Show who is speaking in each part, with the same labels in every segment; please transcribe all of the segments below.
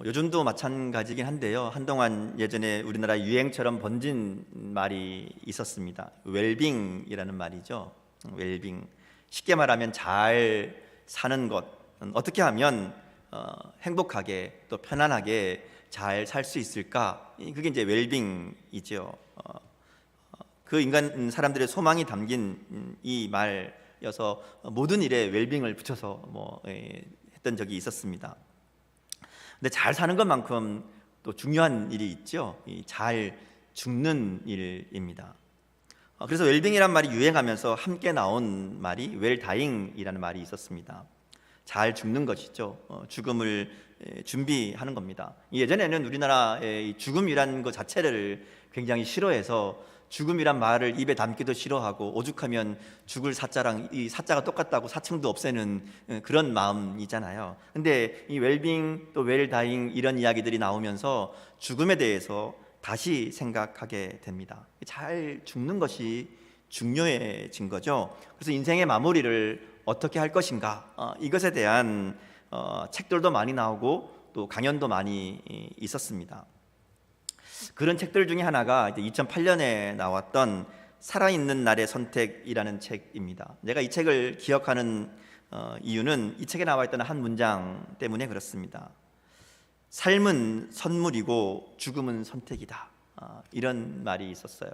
Speaker 1: 요즘도 마찬가지긴 한데요. 한동안 예전에 우리나라 유행처럼 번진 말이 있었습니다. 웰빙이라는 말이죠. 웰빙. 쉽게 말하면 잘 사는 것. 어떻게 하면 행복하게 또 편안하게 잘 살 수 있을까? 그게 이제 웰빙이죠. 그 인간 사람들의 소망이 담긴 이 말이어서 모든 일에 웰빙을 붙여서 했던 적이 있었습니다. 근데 잘 사는 것만큼 또 중요한 일이 있죠. 잘 죽는 일입니다. 그래서 웰빙이란 말이 유행하면서 함께 나온 말이 웰다잉이라는 말이 있었습니다. 잘 죽는 것이죠. 죽음을 준비하는 겁니다. 예전에는 우리나라의 죽음이란 것 자체를 굉장히 싫어해서 죽음이란 말을 입에 담기도 싫어하고 오죽하면 죽을 사자랑 이 사자가 똑같다고 사칭도 없애는 그런 마음이잖아요. 근데 이 웰빙 또 웰다잉 이런 이야기들이 나오면서 죽음에 대해서 다시 생각하게 됩니다. 잘 죽는 것이 중요해진 거죠. 그래서 인생의 마무리를 어떻게 할 것인가, 이것에 대한 책들도 많이 나오고 또 강연도 많이 있었습니다. 그런 책들 중에 하나가 2008년에 나왔던 살아있는 날의 선택이라는 책입니다. 제가 이 책을 기억하는 이유는 이 책에 나와 있던 한 문장 때문에 그렇습니다. 삶은 선물이고 죽음은 선택이다. 이런 말이 있었어요.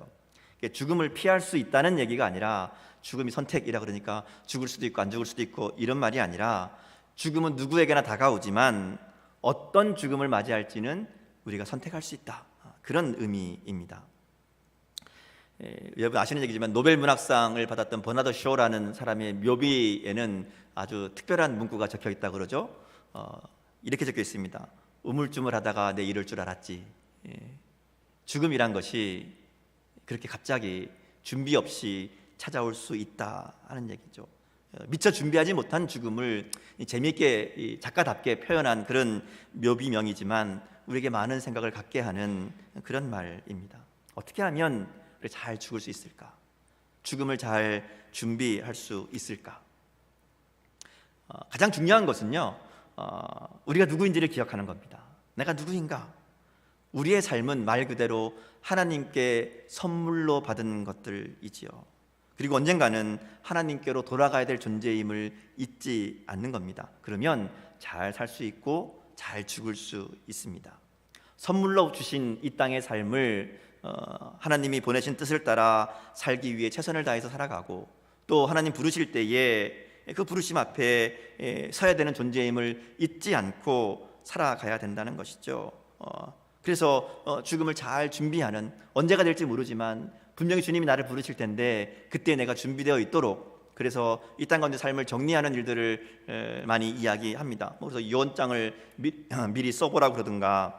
Speaker 1: 죽음을 피할 수 있다는 얘기가 아니라 죽음이 선택이라 그러니까 죽을 수도 있고 안 죽을 수도 있고 이런 말이 아니라 죽음은 누구에게나 다가오지만 어떤 죽음을 맞이할지는 우리가 선택할 수 있다. 그런 의미입니다. 여러분 아시는 얘기지만 노벨 문학상을 받았던 버나드 쇼라는 사람의 묘비에는 아주 특별한 문구가 적혀 있다고 그러죠. 이렇게 적혀 있습니다. 우물쭈물하다가 내 이럴 줄 알았지. 죽음이란 것이 그렇게 갑자기 준비 없이 찾아올 수 있다 하는 얘기죠. 미처 준비하지 못한 죽음을 재미있게 작가답게 표현한 그런 묘비명이지만 우리에게 많은 생각을 갖게 하는 그런 말입니다. 어떻게 하면 잘 죽을 수 있을까? 죽음을 잘 준비할 수 있을까? 가장 중요한 것은요, 우리가 누구인지를 기억하는 겁니다. 내가 누구인가? 우리의 삶은 말 그대로 하나님께 선물로 받은 것들이지요. 그리고 언젠가는 하나님께로 돌아가야 될 존재임을 잊지 않는 겁니다. 그러면 잘 살 수 있고 잘 죽을 수 있습니다. 선물로 주신 이 땅의 삶을 하나님이 보내신 뜻을 따라 살기 위해 최선을 다해서 살아가고 또 하나님 부르실 때에 그 부르심 앞에 서야 되는 존재임을 잊지 않고 살아가야 된다는 것이죠. 그래서 죽음을 잘 준비하는, 언제가 될지 모르지만 분명히 주님이 나를 부르실 텐데 그때 내가 준비되어 있도록, 그래서 이 땅 가운데 삶을 정리하는 일들을 많이 이야기합니다. 그래서 유언장을 미리 써보라고 그러든가,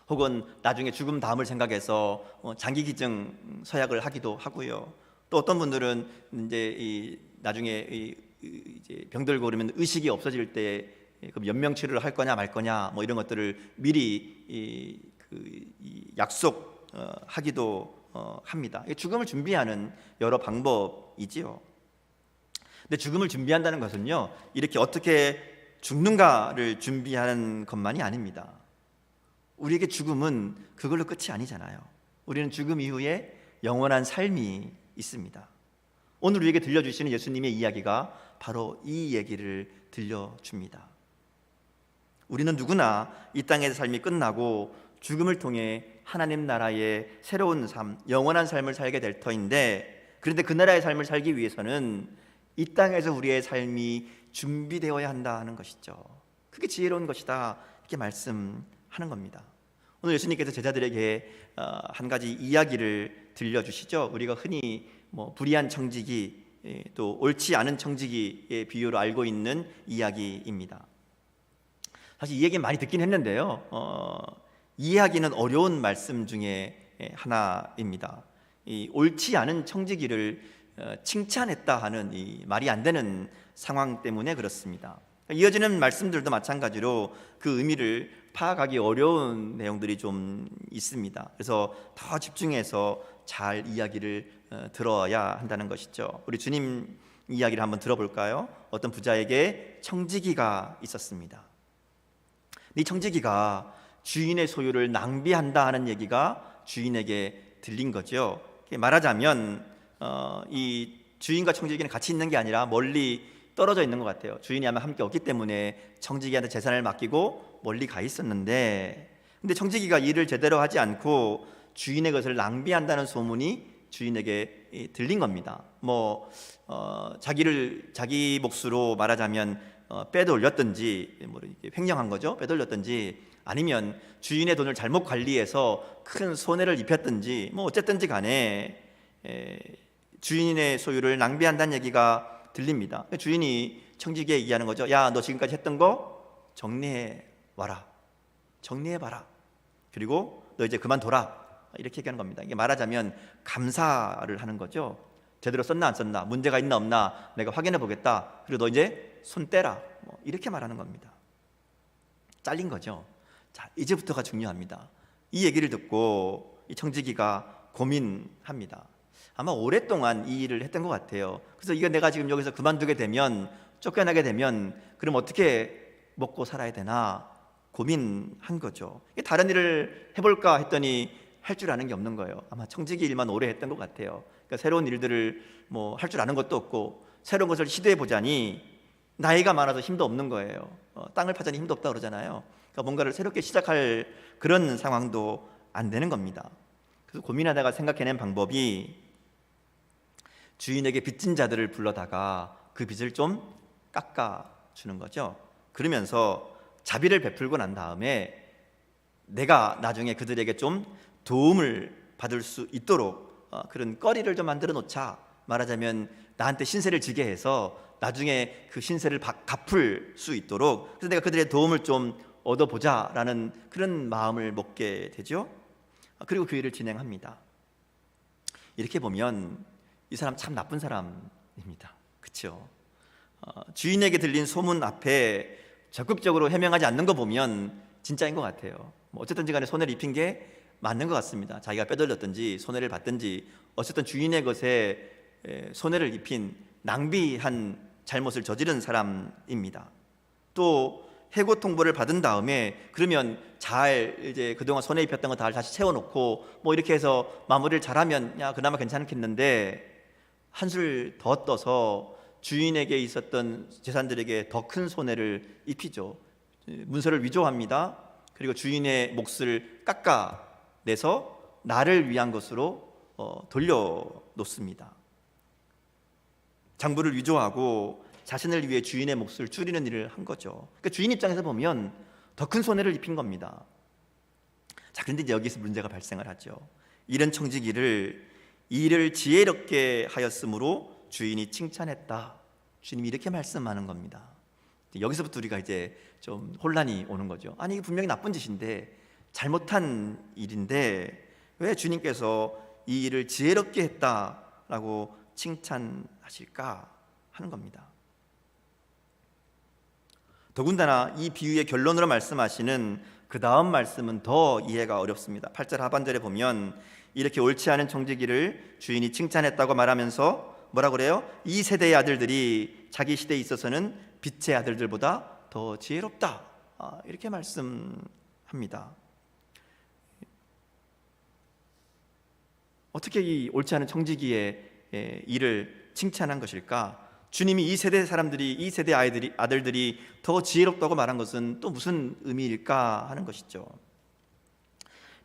Speaker 1: 혹은 나중에 죽음 다음을 생각해서 장기 기증 서약을 하기도 하고요. 또 어떤 분들은 이제 나중에 이제 병들고 그러면 의식이 없어질 때 그럼 연명 치료를 할 거냐 말 거냐 이런 것들을 미리 약속하기도 합니다. 죽음을 준비하는 여러 방법이지요. 근데 죽음을 준비한다는 것은요, 이렇게 어떻게 죽는가를 준비하는 것만이 아닙니다. 우리에게 죽음은 그걸로 끝이 아니잖아요. 우리는 죽음 이후에 영원한 삶이 있습니다. 오늘 우리에게 들려주시는 예수님의 이야기가 바로 이 얘기를 들려줍니다. 우리는 누구나 이 땅의 삶이 끝나고 죽음을 통해 하나님 나라의 새로운 삶, 영원한 삶을 살게 될 터인데, 그런데 그 나라의 삶을 살기 위해서는 이 땅에서 우리의 삶이 준비되어야 한다 하는 것이죠. 그게 지혜로운 것이다, 이렇게 말씀하는 겁니다. 오늘 예수님께서 제자들에게 한 가지 이야기를 들려주시죠. 우리가 흔히 불의한 청지기, 또 옳지 않은 청지기의 비유로 알고 있는 이야기입니다. 사실 이 얘기 많이 듣긴 했는데요, 이해하기는 어려운 말씀 중에 하나입니다. 이 옳지 않은 청지기를 칭찬했다 하는 이 말이 안 되는 상황 때문에 그렇습니다. 이어지는 말씀들도 마찬가지로 그 의미를 파악하기 어려운 내용들이 좀 있습니다. 그래서 더 집중해서 잘 이야기를 들어야 한다는 것이죠. 우리 주님 이야기를 한번 들어볼까요? 어떤 부자에게 청지기가 있었습니다. 이 청지기가 주인의 소유를 낭비한다 하는 얘기가 주인에게 들린 거죠. 말하자면 이 주인과 청지기는 같이 있는 게 아니라 멀리 떨어져 있는 것 같아요. 주인이 아마 함께 없기 때문에 청지기한테 재산을 맡기고 멀리 가 있었는데, 근데 청지기가 일을 제대로 하지 않고 주인의 것을 낭비한다는 소문이 주인에게 들린 겁니다. 자기 몫으로 말하자면 빼돌렸든지, 횡령한 거죠. 빼돌렸든지, 아니면 주인의 돈을 잘못 관리해서 큰 손해를 입혔든지, 어쨌든지 간에 주인의 소유를 낭비한다는 얘기가 들립니다. 주인이 청지기에 얘기하는 거죠. 야, 너 지금까지 했던 거 정리해 와라. 정리해 봐라. 그리고 너 이제 그만둬라. 이렇게 얘기하는 겁니다. 이게 말하자면 감사를 하는 거죠. 제대로 썼나 안 썼나, 문제가 있나 없나 내가 확인해 보겠다. 그리고 너 이제 손 떼라. 이렇게 말하는 겁니다. 잘린 거죠. 자, 이제부터가 중요합니다. 이 얘기를 듣고 이 청지기가 고민합니다. 아마 오랫동안 이 일을 했던 것 같아요. 그래서 이거 내가 지금 여기서 그만두게 되면, 쫓겨나게 되면 그럼 어떻게 먹고 살아야 되나 고민한 거죠. 다른 일을 해볼까 했더니 할 줄 아는 게 없는 거예요. 아마 청지기 일만 오래 했던 것 같아요. 그러니까 새로운 일들을 할 줄 아는 것도 없고, 새로운 것을 시도해 보자니 나이가 많아서 힘도 없는 거예요. 땅을 파자니 힘도 없다 그러잖아요. 그러니까 뭔가를 새롭게 시작할 그런 상황도 안 되는 겁니다. 그래서 고민하다가 생각해낸 방법이 주인에게 빚진 자들을 불러다가 그 빚을 좀 깎아주는 거죠. 그러면서 자비를 베풀고 난 다음에 내가 나중에 그들에게 좀 도움을 받을 수 있도록 그런 거리를 좀 만들어 놓자. 말하자면 나한테 신세를 지게 해서 나중에 그 신세를 갚을 수 있도록, 그래서 내가 그들의 도움을 좀 얻어보자라는 그런 마음을 먹게 되죠. 그리고 그 일을 진행합니다. 이렇게 보면 이 사람 참 나쁜 사람입니다. 그렇죠? 주인에게 들린 소문 앞에 적극적으로 해명하지 않는 거 보면 진짜인 것 같아요. 어쨌든지 간에 손해를 입힌 게 맞는 것 같습니다. 자기가 빼돌렸든지 손해를 받든지 어쨌든 주인의 것에 손해를 입힌, 낭비한 잘못을 저지른 사람입니다. 또 해고 통보를 받은 다음에 그러면 잘 이제 그동안 손해 입혔던 거 다 다시 채워놓고 이렇게 해서 마무리를 잘하면 그나마 괜찮겠는데, 한술 더 떠서 주인에게 있었던 재산들에게 더 큰 손해를 입히죠. 문서를 위조합니다. 그리고 주인의 몫을 깎아내서 나를 위한 것으로 돌려놓습니다. 장부를 위조하고 자신을 위해 주인의 몫을 줄이는 일을 한 거죠. 그러니까 주인 입장에서 보면 더 큰 손해를 입힌 겁니다. 자, 그런데 이제 여기서 문제가 발생을 하죠. 이런 청지기를 일을 지혜롭게 하였으므로 주인이 칭찬했다. 주님이 이렇게 말씀하는 겁니다. 여기서부터 우리가 이제 좀 혼란이 오는 거죠. 아니, 이게 분명히 나쁜 짓인데, 잘못한 일인데 왜 주님께서 이 일을 지혜롭게 했다라고 칭찬하실까 하는 겁니다. 더군다나 이 비유의 결론으로 말씀하시는 그 다음 말씀은 더 이해가 어렵습니다. 8절 하반절에 보면 이렇게 옳지 않은 청지기를 주인이 칭찬했다고 말하면서 뭐라 그래요? 이 세대의 아들들이 자기 시대에 있어서는 빛의 아들들보다 더 지혜롭다. 이렇게 말씀합니다. 어떻게 이 옳지 않은 청지기의 일을 칭찬한 것일까? 주님이 이 세대 사람들이, 이 세대 아들들이 더 지혜롭다고 말한 것은 또 무슨 의미일까 하는 것이죠.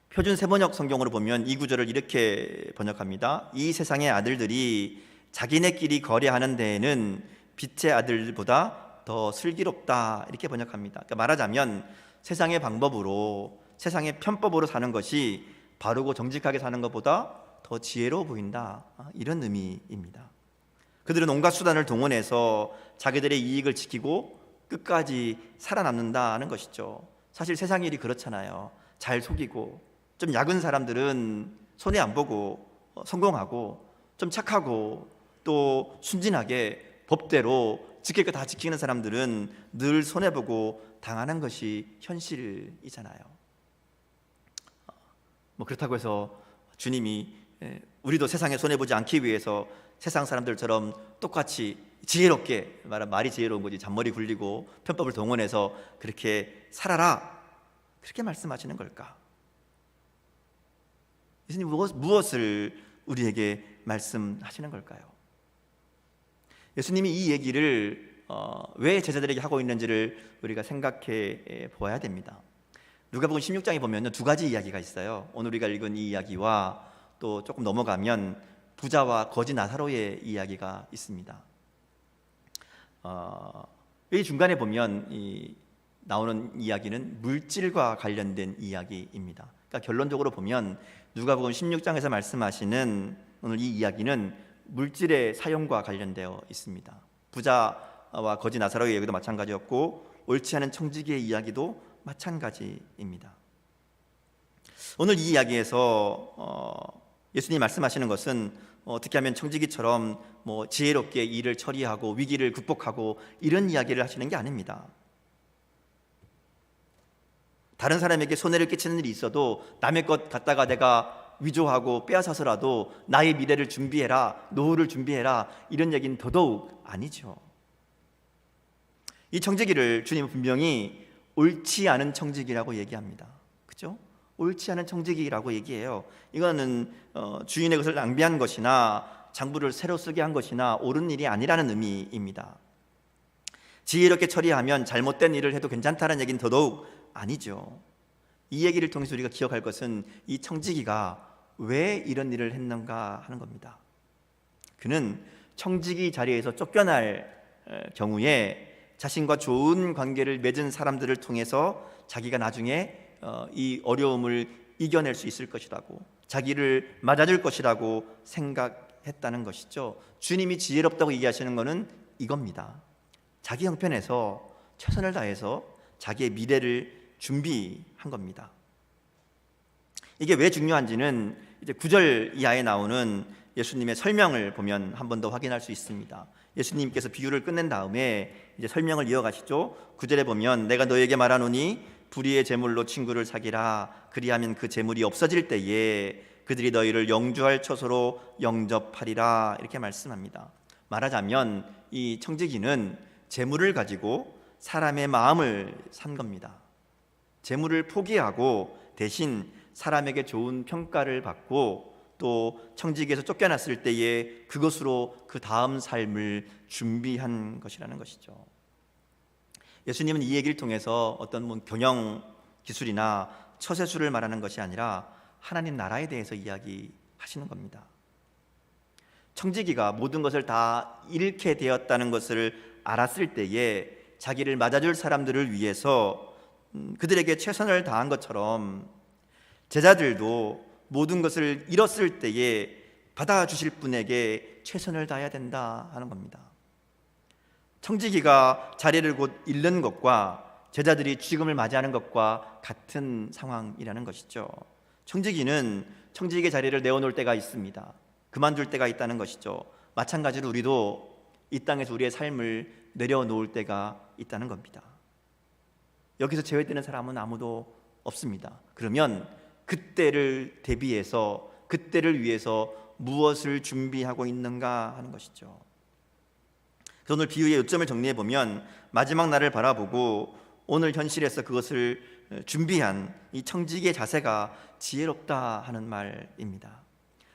Speaker 1: 표준 세번역 성경으로 보면 이 구절을 이렇게 번역합니다. 이 세상의 아들들이 자기네끼리 거래하는 데에는 빛의 아들보다 더 슬기롭다, 이렇게 번역합니다. 그러니까 말하자면 세상의 방법으로, 세상의 편법으로 사는 것이 바르고 정직하게 사는 것보다 더 지혜로워 보인다, 이런 의미입니다. 그들은 온갖 수단을 동원해서 자기들의 이익을 지키고 끝까지 살아남는다는 것이죠. 사실 세상 일이 그렇잖아요. 잘 속이고, 좀 약은 사람들은 손해 안 보고 성공하고, 좀 착하고 또 순진하게 법대로 지킬 거 다 지키는 사람들은 늘 손해보고 당하는 것이 현실이잖아요. 그렇다고 해서 주님이 우리도 세상에 손해보지 않기 위해서 세상 사람들처럼 똑같이 지혜롭게, 말이 지혜로운 거지, 잔머리 굴리고 편법을 동원해서 그렇게 살아라, 그렇게 말씀하시는 걸까? 예수님 무엇을 우리에게 말씀하시는 걸까요? 예수님이 이 얘기를 왜 제자들에게 하고 있는지를 우리가 생각해 보아야 됩니다. 누가복음 16장에 보면 두 가지 이야기가 있어요. 오늘 우리가 읽은 이 이야기와 또 조금 넘어가면 부자와 거지 나사로의 이야기가 있습니다. 이 중간에 보면 나오는 이야기는 물질과 관련된 이야기입니다. 그러니까 결론적으로 보면 누가복음 16장에서 말씀하시는 오늘 이 이야기는 물질의 사용과 관련되어 있습니다. 부자와 거지 나사로의 이야기도 마찬가지였고 옳지 않은 청지기의 이야기도 마찬가지입니다. 오늘 이 이야기에서 예수님이 말씀하시는 것은 어떻게 하면 청지기처럼 지혜롭게 일을 처리하고 위기를 극복하고 이런 이야기를 하시는 게 아닙니다. 다른 사람에게 손해를 끼치는 일이 있어도 남의 것 갖다가 내가 위조하고 빼앗아서라도 나의 미래를 준비해라, 노후를 준비해라, 이런 얘기는 더더욱 아니죠. 이 청지기를 주님은 분명히 옳지 않은 청지기라고 얘기합니다. 그렇죠? 옳지 않은 청지기라고 얘기해요. 이거는 주인의 것을 낭비한 것이나 장부를 새로 쓰게 한 것이나 옳은 일이 아니라는 의미입니다. 지혜롭게 처리하면 잘못된 일을 해도 괜찮다는 얘기는 더더욱 아니죠. 이 얘기를 통해서 우리가 기억할 것은 이 청지기가 왜 이런 일을 했는가 하는 겁니다. 그는 청지기 자리에서 쫓겨날 경우에 자신과 좋은 관계를 맺은 사람들을 통해서 자기가 나중에 이 어려움을 이겨낼 수 있을 것이라고, 자기를 맞아줄 것이라고 생각했다는 것이죠. 주님이 지혜롭다고 얘기하시는 것은 이겁니다. 자기 형편에서 최선을 다해서 자기의 미래를 준비한 겁니다. 이게 왜 중요한지는 이제 9절 이하에 나오는 예수님의 설명을 보면 한 번 더 확인할 수 있습니다. 예수님께서 비유를 끝낸 다음에 이제 설명을 이어가시죠. 9절에 보면 내가 너에게 말하노니 불의의 재물로 친구를 사귀라. 그리하면 그 재물이 없어질 때에 그들이 너희를 영주할 처소로 영접하리라. 이렇게 말씀합니다. 말하자면 이 청지기는 재물을 가지고 사람의 마음을 산 겁니다. 재물을 포기하고 대신 사람에게 좋은 평가를 받고 또 청지기에서 쫓겨났을 때에 그것으로 그 다음 삶을 준비한 것이라는 것이죠. 예수님은 이 얘기를 통해서 어떤 경영 기술이나 처세술을 말하는 것이 아니라 하나님 나라에 대해서 이야기하시는 겁니다. 청지기가 모든 것을 다 잃게 되었다는 것을 알았을 때에 자기를 맞아줄 사람들을 위해서 그들에게 최선을 다한 것처럼 제자들도 모든 것을 잃었을 때에 받아주실 분에게 최선을 다해야 된다 하는 겁니다. 청지기가 자리를 곧 잃는 것과 제자들이 죽음을 맞이하는 것과 같은 상황이라는 것이죠. 청지기는 청지기의 자리를 내어놓을 때가 있습니다. 그만둘 때가 있다는 것이죠. 마찬가지로 우리도 이 땅에서 우리의 삶을 내려놓을 때가 있다는 겁니다. 여기서 제외되는 사람은 아무도 없습니다. 그러면 그때를 대비해서 그때를 위해서 무엇을 준비하고 있는가 하는 것이죠. 그래서 오늘 비유의 요점을 정리해 보면 마지막 날을 바라보고 오늘 현실에서 그것을 준비한 이 청지기의 자세가 지혜롭다 하는 말입니다.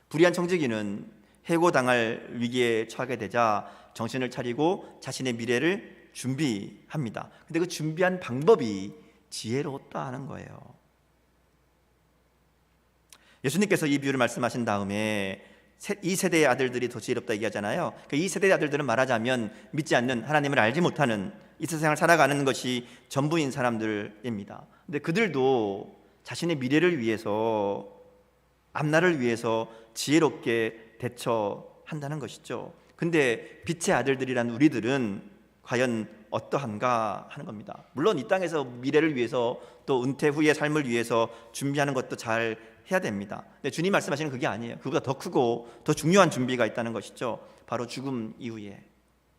Speaker 1: 불의한 청지기는 해고당할 위기에 처하게 되자 정신을 차리고 자신의 미래를 준비합니다. 근데 그 준비한 방법이 지혜로웠다 하는 거예요. 예수님께서 이 비유를 말씀하신 다음에 이 세대의 아들들이 더 지혜롭다 얘기하잖아요. 이 세대의 아들들은 말하자면 믿지 않는, 하나님을 알지 못하는 이 세상을 살아가는 것이 전부인 사람들입니다. 근데 그들도 자신의 미래를 위해서, 앞날을 위해서 지혜롭게 대처한다는 것이죠. 근데 빛의 아들들이란 우리들은 과연 어떠한가 하는 겁니다. 물론 이 땅에서 미래를 위해서 또 은퇴 후의 삶을 위해서 준비하는 것도 잘 해야 됩니다. 근데 주님 말씀하시는 그게 아니에요. 그보다 더 크고 더 중요한 준비가 있다는 것이죠. 바로 죽음 이후에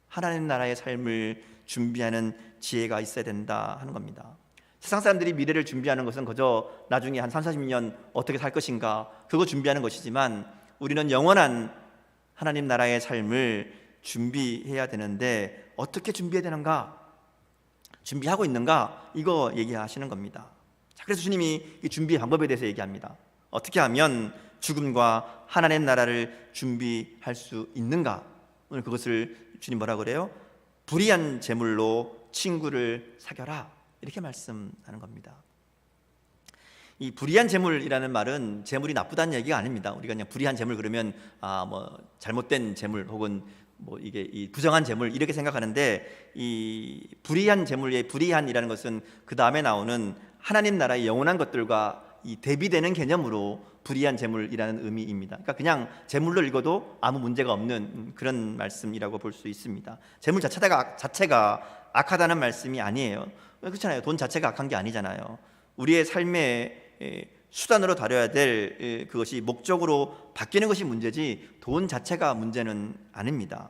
Speaker 1: 하나님 나라의 삶을 준비하는 지혜가 있어야 된다 하는 겁니다. 세상 사람들이 미래를 준비하는 것은 그저 나중에 한 30-40년 어떻게 살 것인가, 그거 준비하는 것이지만 우리는 영원한 하나님 나라의 삶을 준비해야 되는데 어떻게 준비해야 되는가, 준비하고 있는가, 이거 얘기하시는 겁니다. 자, 그래서 주님이 이 준비의 방법에 대해서 얘기합니다. 어떻게 하면 죽음과 하나님의 나라를 준비할 수 있는가? 오늘 그것을 주님 뭐라 그래요? 불의한 재물로 친구를 사겨라, 이렇게 말씀하는 겁니다. 이 불의한 재물이라는 말은 재물이 나쁘다는 얘기가 아닙니다. 우리가 그냥 불의한 재물 그러면 뭐 잘못된 재물 혹은 뭐 이게 이 부정한 재물 이렇게 생각하는데, 이 불의한 재물의 불의한이라는 것은 그 다음에 나오는 하나님 나라의 영원한 것들과 이 대비되는 개념으로 불의한 재물이라는 의미입니다. 그러니까 그냥 재물로 읽어도 아무 문제가 없는 그런 말씀이라고 볼 수 있습니다. 재물 자체가 악하다는 말씀이 아니에요. 그렇잖아요. 돈 자체가 악한 게 아니잖아요. 우리의 삶의 수단으로 다뤄야 될 그것이 목적으로 바뀌는 것이 문제지 돈 자체가 문제는 아닙니다.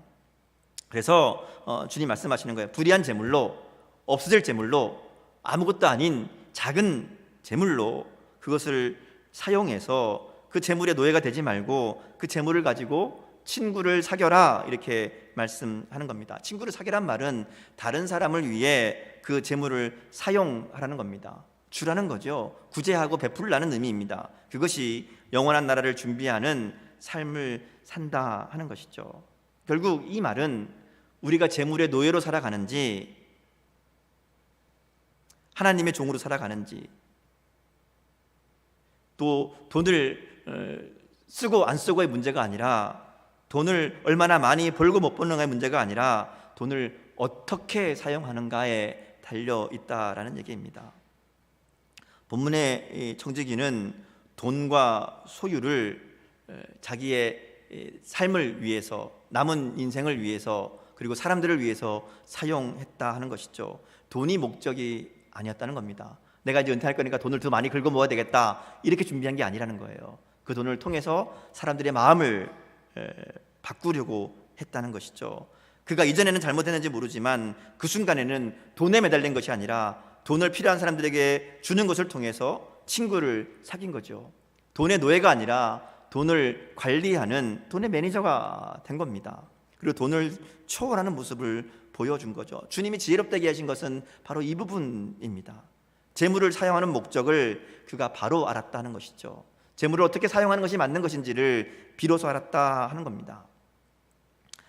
Speaker 1: 그래서 주님 말씀하시는 거예요. 불의한 재물로, 없어질 재물로, 아무것도 아닌 작은 재물로 그것을 사용해서 그 재물의 노예가 되지 말고 그 재물을 가지고 친구를 사겨라, 이렇게 말씀하는 겁니다. 친구를 사겨란 말은 다른 사람을 위해 그 재물을 사용하라는 겁니다. 주라는 거죠. 구제하고 베풀라는 의미입니다. 그것이 영원한 나라를 준비하는 삶을 산다 하는 것이죠. 결국 이 말은 우리가 재물의 노예로 살아가는지 하나님의 종으로 살아가는지, 또 돈을 쓰고 안 쓰고의 문제가 아니라, 돈을 얼마나 많이 벌고 못 버는가의 문제가 아니라 돈을 어떻게 사용하는가에 달려 있다라는 얘기입니다. 본문의 청지기는 돈과 소유를 자기의 삶을 위해서, 남은 인생을 위해서, 그리고 사람들을 위해서 사용했다 하는 것이죠. 돈이 목적이 아니었다는 겁니다. 내가 이제 은퇴할 거니까 돈을 더 많이 긁어 모아야 되겠다, 이렇게 준비한 게 아니라는 거예요. 그 돈을 통해서 사람들의 마음을 바꾸려고 했다는 것이죠. 그가 이전에는 잘못했는지 모르지만 그 순간에는 돈에 매달린 것이 아니라 돈을 필요한 사람들에게 주는 것을 통해서 친구를 사귄 거죠. 돈의 노예가 아니라 돈을 관리하는 돈의 매니저가 된 겁니다. 그리고 돈을 초월하는 모습을 보여준 거죠. 주님이 지혜롭다게 하신 것은 바로 이 부분입니다. 재물을 사용하는 목적을 그가 바로 알았다는 것이죠. 재물을 어떻게 사용하는 것이 맞는 것인지를 비로소 알았다 하는 겁니다.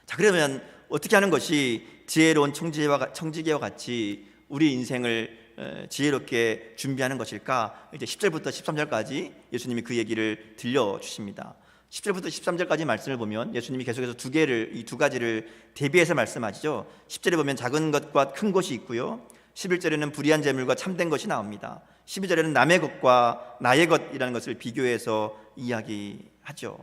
Speaker 1: 자, 그러면 어떻게 하는 것이 지혜로운 청지기와 같이 우리 인생을 지혜롭게 준비하는 것일까? 이제 10절부터 13절까지 예수님이 그 얘기를 들려주십니다. 10절부터 13절까지 말씀을 보면 예수님이 계속해서 이 두 가지를 대비해서 말씀하시죠. 10절에 보면 작은 것과 큰 것이 있고요, 11절에는 불의한 재물과 참된 것이 나옵니다. 12절에는 남의 것과 나의 것이라는 것을 비교해서 이야기하죠.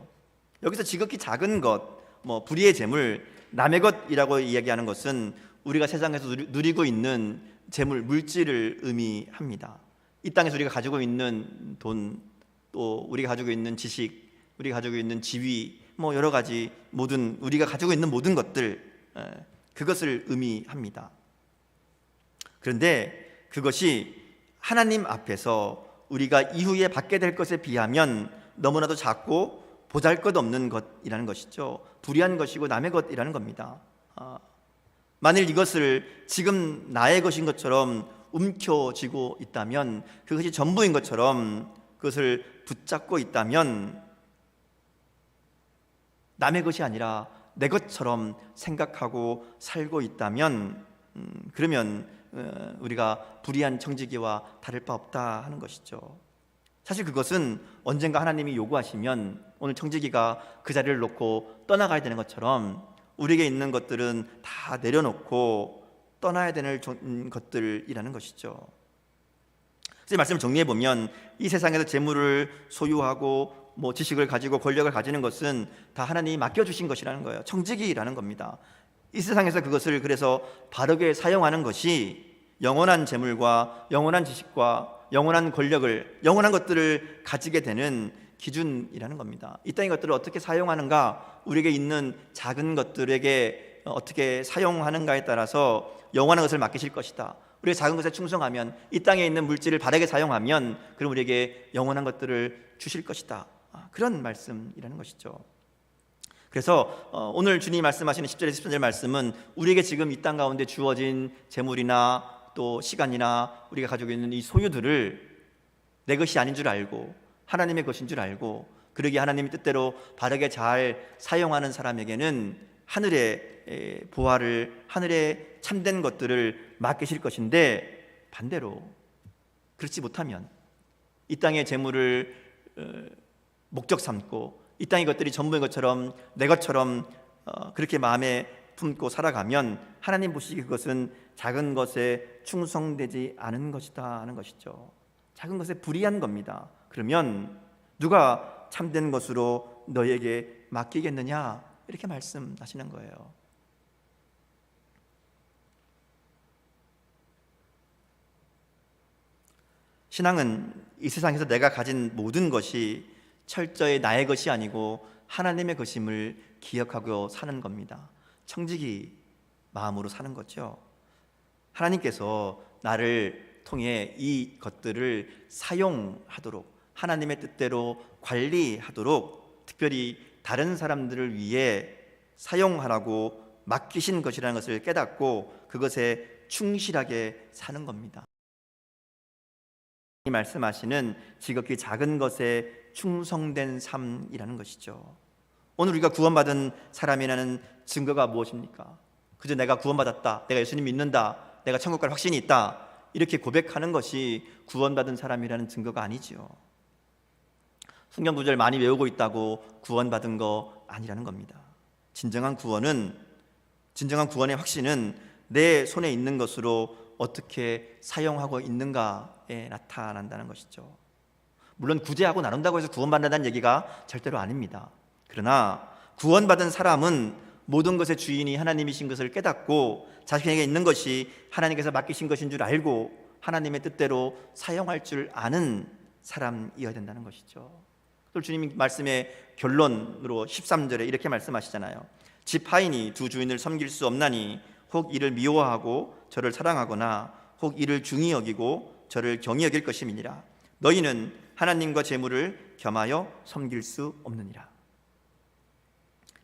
Speaker 1: 여기서 지극히 작은 것, 불의의 재물, 남의 것이라고 이야기하는 것은 우리가 세상에서 누리고 있는 재물, 물질을 의미합니다. 이 땅에서 우리가 가지고 있는 돈, 또 우리가 가지고 있는 지식, 우리가 가지고 있는 지위, 여러 가지 모든 우리가 가지고 있는 모든 것들, 그것을 의미합니다. 그런데 그것이 하나님 앞에서 우리가 이후에 받게 될 것에 비하면 너무나도 작고 보잘것없는 것이라는 것이죠. 불의한 것이고 남의 것이라는 겁니다. 만일 이것을 지금 나의 것인 것처럼 움켜쥐고 있다면, 그것이 전부인 것처럼 그것을 붙잡고 있다면, 남의 것이 아니라 내 것처럼 생각하고 살고 있다면, 그러면 우리가 불의한 청지기와 다를 바 없다 하는 것이죠. 사실 그것은 언젠가 하나님이 요구하시면 오늘 청지기가 그 자리를 놓고 떠나가야 되는 것처럼 우리에게 있는 것들은 다 내려놓고 떠나야 되는 것들이라는 것이죠. 그래서 이 말씀을 정리해 보면 이 세상에서 재물을 소유하고 지식을 가지고 권력을 가지는 것은 다 하나님이 맡겨주신 것이라는 거예요. 청지기라는 겁니다. 이 세상에서 그것을 그래서 바르게 사용하는 것이 영원한 재물과 영원한 지식과 영원한 권력을, 영원한 것들을 가지게 되는 기준이라는 겁니다. 이 땅의 것들을 어떻게 사용하는가, 우리에게 있는 작은 것들에게 어떻게 사용하는가에 따라서 영원한 것을 맡기실 것이다. 우리가 작은 것에 충성하면, 이 땅에 있는 물질을 바르게 사용하면 그럼 우리에게 영원한 것들을 주실 것이다. 그런 말씀이라는 것이죠. 그래서 오늘 주님이 말씀하시는 10절에서 13절 말씀은 우리에게 지금 이 땅 가운데 주어진 재물이나 또 시간이나 우리가 가지고 있는 이 소유들을 내 것이 아닌 줄 알고 하나님의 것인 줄 알고 그러기에 하나님의 뜻대로 바르게 잘 사용하는 사람에게는 하늘의 보화를, 하늘의 참된 것들을 맡기실 것인데, 반대로 그렇지 못하면 이 땅의 재물을 목적 삼고 이 땅의 것들이 전부인 것처럼 내 것처럼 그렇게 마음에 품고 살아가면 하나님 보시기에 그것은 작은 것에 충성되지 않은 것이다 하는 것이죠. 작은 것에 불의한 겁니다. 그러면 누가 참된 것으로 너에게 맡기겠느냐, 이렇게 말씀하시는 거예요. 신앙은 이 세상에서 내가 가진 모든 것이 철저히 나의 것이 아니고 하나님의 것임을 기억하고 사는 겁니다. 청지기 마음으로 사는 거죠. 하나님께서 나를 통해 이 것들을 사용하도록, 하나님의 뜻대로 관리하도록 특별히 다른 사람들을 위해 사용하라고 맡기신 것이라는 것을 깨닫고 그것에 충실하게 사는 겁니다. 이 말씀하시는 지극히 작은 것에 충성된 삶이라는 것이죠. 오늘 우리가 구원받은 사람이라는 증거가 무엇입니까? 그저 내가 구원받았다, 내가 예수님 믿는다, 내가 천국 갈 확신이 있다, 이렇게 고백하는 것이 구원받은 사람이라는 증거가 아니죠. 성경 구절 많이 외우고 있다고 구원받은 거 아니라는 겁니다. 진정한 구원의 확신은 내 손에 있는 것으로 어떻게 사용하고 있는가에 나타난다는 것이죠. 물론 구제하고 나눈다고 해서 구원받는다는 얘기가 절대로 아닙니다. 그러나 구원받은 사람은 모든 것의 주인이 하나님이신 것을 깨닫고 자신에게 있는 것이 하나님께서 맡기신 것인 줄 알고 하나님의 뜻대로 사용할 줄 아는 사람이어야 된다는 것이죠. 또 주님이 말씀의 결론으로 13절에 이렇게 말씀하시잖아요. 집 하인이 두 주인을 섬길 수 없나니 혹 이를 미워하고 저를 사랑하거나 혹 이를 중히 여기고 저를 경히 여길 것임이니라. 너희는 하나님과 재물을 겸하여 섬길 수 없느니라.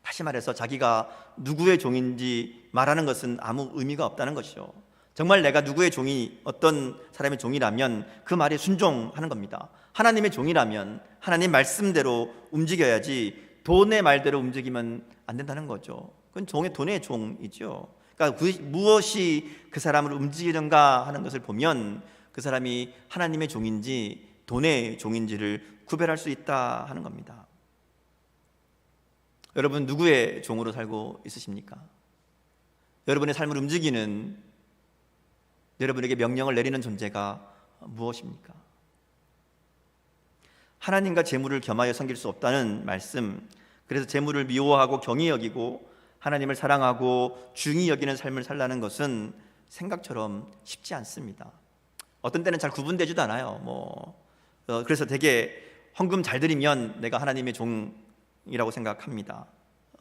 Speaker 1: 다시 말해서 자기가 누구의 종인지 말하는 것은 아무 의미가 없다는 것이죠. 정말 내가 누구의 종이, 어떤 사람의 종이라면 그 말에 순종하는 겁니다. 하나님의 종이라면 하나님 말씀대로 움직여야지 돈의 말대로 움직이면 안 된다는 거죠. 그건 돈의 종이죠. 그러니까 무엇이 그 사람을 움직이는가 하는 것을 보면 그 사람이 하나님의 종인지 돈의 종인지를 구별할 수 있다 하는 겁니다. 여러분 누구의 종으로 살고 있으십니까? 여러분의 삶을 움직이는, 여러분에게 명령을 내리는 존재가 무엇입니까? 하나님과 재물을 겸하여 섬길 수 없다는 말씀, 그래서 재물을 미워하고 경히 여기고 하나님을 사랑하고 중히 여기는 삶을 살라는 것은 생각처럼 쉽지 않습니다. 어떤 때는 잘 구분되지도 않아요. 그래서 되게 헌금 잘 드리면 내가 하나님의 종이라고 생각합니다.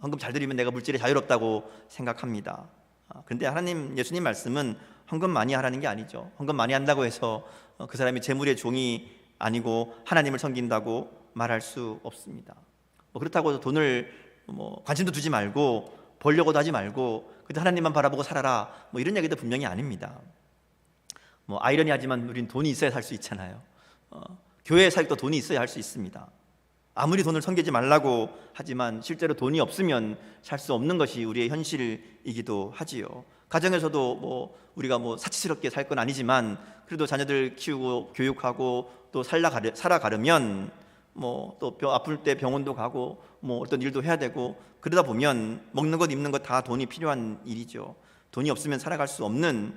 Speaker 1: 헌금 잘 드리면 내가 물질에 자유롭다고 생각합니다. 그런데 예수님 말씀은 헌금 많이 하라는 게 아니죠. 헌금 많이 한다고 해서 그 사람이 재물의 종이 아니고 하나님을 섬긴다고 말할 수 없습니다. 그렇다고 돈을 관심도 두지 말고 벌려고도 하지 말고 그저 하나님만 바라보고 살아라, 이런 얘기도 분명히 아닙니다. 아이러니하지만 우린 돈이 있어야 살 수 있잖아요. 교회 사역도 돈이 있어야 할 수 있습니다. 아무리 돈을 섬기지 말라고 하지만 실제로 돈이 없으면 살 수 없는 것이 우리의 현실이기도 하지요. 가정에서도 우리가 사치스럽게 살 건 아니지만 그래도 자녀들 키우고 교육하고 또 살아가려면 또 아플 때 병원도 가고 어떤 일도 해야 되고 그러다 보면 먹는 것 입는 것 다 돈이 필요한 일이죠. 돈이 없으면 살아갈 수 없는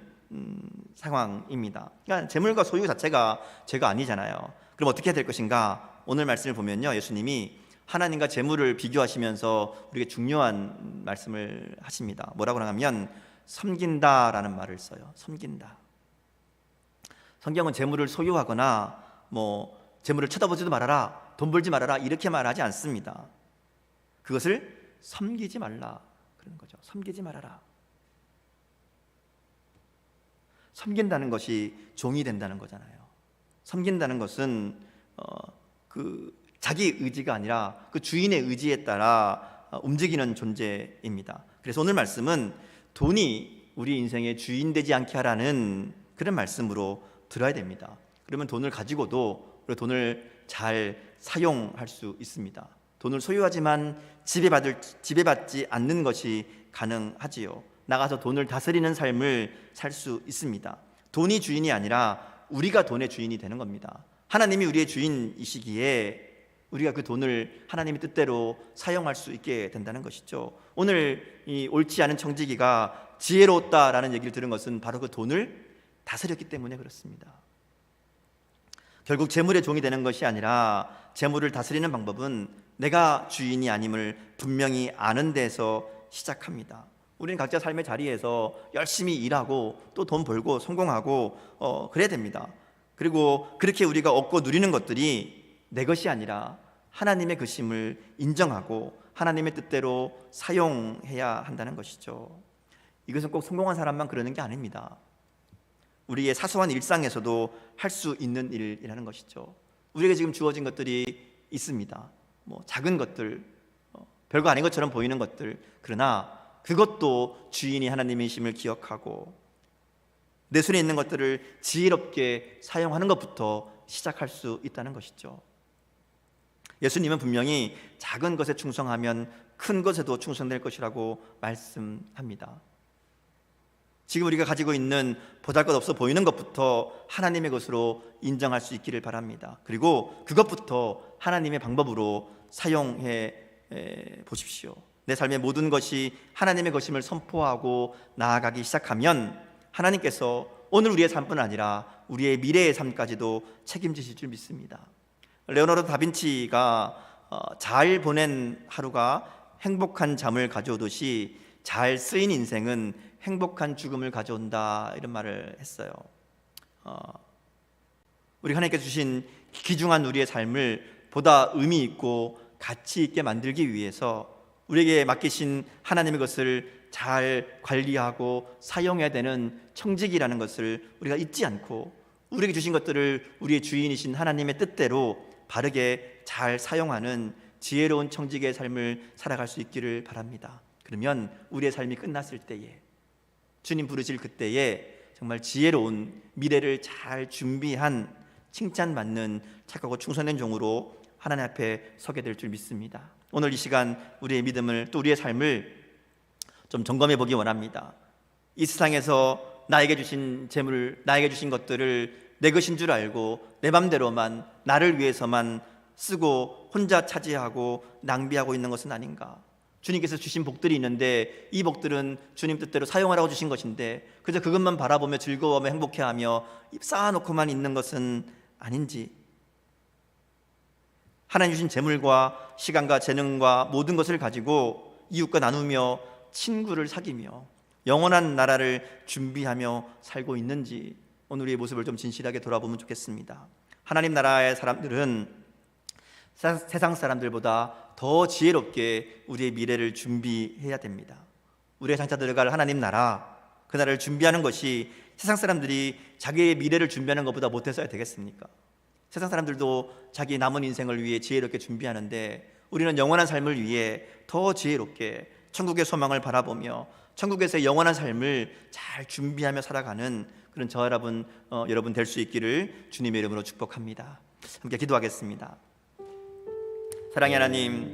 Speaker 1: 상황입니다. 그러니까 재물과 소유 자체가 죄가 아니잖아요. 그럼 어떻게 해야 될 것인가? 오늘 말씀을 보면요, 예수님이 하나님과 재물을 비교하시면서 우리에게 중요한 말씀을 하십니다. 뭐라고 하냐면 섬긴다라는 말을 써요. 섬긴다. 성경은 재물을 소유하거나 재물을 쳐다보지도 말아라, 돈 벌지 말아라 이렇게 말하지 않습니다. 그것을 섬기지 말라 그런 거죠. 섬기지 말아라. 섬긴다는 것이 종이 된다는 거잖아요. 섬긴다는 것은 자기 의지가 아니라 그 주인의 의지에 따라 움직이는 존재입니다. 그래서 오늘 말씀은 돈이 우리 인생의 주인 되지 않게 하라는 그런 말씀으로 들어야 됩니다. 그러면 돈을 가지고도 그리고 돈을 잘 사용할 수 있습니다. 돈을 소유하지만 지배받지 않는 것이 가능하지요. 나가서 돈을 다스리는 삶을 살 수 있습니다. 돈이 주인이 아니라 우리가 돈의 주인이 되는 겁니다. 하나님이 우리의 주인이시기에 우리가 그 돈을 하나님의 뜻대로 사용할 수 있게 된다는 것이죠. 오늘 이 옳지 않은 청지기가 지혜로웠다라는 얘기를 들은 것은 바로 그 돈을 다스렸기 때문에 그렇습니다. 결국 재물의 종이 되는 것이 아니라 재물을 다스리는 방법은 내가 주인이 아님을 분명히 아는 데서 시작합니다. 우리는 각자 삶의 자리에서 열심히 일하고 또 돈 벌고 성공하고 그래야 됩니다. 그리고 그렇게 우리가 얻고 누리는 것들이 내 것이 아니라 하나님의 것임을 인정하고 하나님의 뜻대로 사용해야 한다는 것이죠. 이것은 꼭 성공한 사람만 그러는 게 아닙니다. 우리의 사소한 일상에서도 할 수 있는 일이라는 것이죠. 우리에게 지금 주어진 것들이 있습니다. 작은 것들, 별거 아닌 것처럼 보이는 것들, 그러나 그것도 주인이 하나님이심을 기억하고 내 손에 있는 것들을 지혜롭게 사용하는 것부터 시작할 수 있다는 것이죠. 예수님은 분명히 작은 것에 충성하면 큰 것에도 충성될 것이라고 말씀합니다. 지금 우리가 가지고 있는 보잘것없어 보이는 것부터 하나님의 것으로 인정할 수 있기를 바랍니다. 그리고 그것부터 하나님의 방법으로 사용해 보십시오. 내 삶의 모든 것이 하나님의 것임을 선포하고 나아가기 시작하면 하나님께서 오늘 우리의 삶뿐 아니라 우리의 미래의 삶까지도 책임지실 줄 믿습니다. 레오나르도 다빈치가 잘 보낸 하루가 행복한 잠을 가져오듯이 잘 쓰인 인생은 행복한 죽음을 가져온다, 이런 말을 했어요. 우리 하나님께서 주신 귀중한 우리의 삶을 보다 의미 있고 가치 있게 만들기 위해서 우리에게 맡기신 하나님의 것을 잘 관리하고 사용해야 되는 청직이라는 것을 우리가 잊지 않고 우리에게 주신 것들을 우리의 주인이신 하나님의 뜻대로 바르게 잘 사용하는 지혜로운 청직의 삶을 살아갈 수 있기를 바랍니다. 그러면 우리의 삶이 끝났을 때에, 주님 부르실 그때에 정말 지혜로운 미래를 잘 준비한 칭찬받는 착하고 충성된 종으로 하나님 앞에 서게 될 줄 믿습니다. 오늘 이 시간 우리의 믿음을, 또 우리의 삶을 좀 점검해 보기 원합니다. 이 세상에서 나에게 주신 재물, 나에게 주신 것들을 내 것인 줄 알고 내 맘대로만, 나를 위해서만 쓰고 혼자 차지하고 낭비하고 있는 것은 아닌가? 주님께서 주신 복들이 있는데 이 복들은 주님 뜻대로 사용하라고 주신 것인데 그저 그것만 바라보며 즐거워하며 행복해하며 쌓아놓고만 있는 것은 아닌지, 하나님 주신 재물과 시간과 재능과 모든 것을 가지고 이웃과 나누며 친구를 사귀며 영원한 나라를 준비하며 살고 있는지 오늘 우리의 모습을 좀 진실하게 돌아보면 좋겠습니다. 하나님 나라의 사람들은 세상 사람들보다 더 지혜롭게 우리의 미래를 준비해야 됩니다. 우리의 장차 들어갈 하나님 나라, 그 나라를 준비하는 것이 세상 사람들이 자기의 미래를 준비하는 것보다 못해서야 되겠습니까? 세상 사람들도 자기 남은 인생을 위해 지혜롭게 준비하는데 우리는 영원한 삶을 위해 더 지혜롭게 천국의 소망을 바라보며 천국에서의 영원한 삶을 잘 준비하며 살아가는 그런 저 여러분 될 수 있기를 주님의 이름으로 축복합니다. 함께 기도하겠습니다. 사랑의 하나님,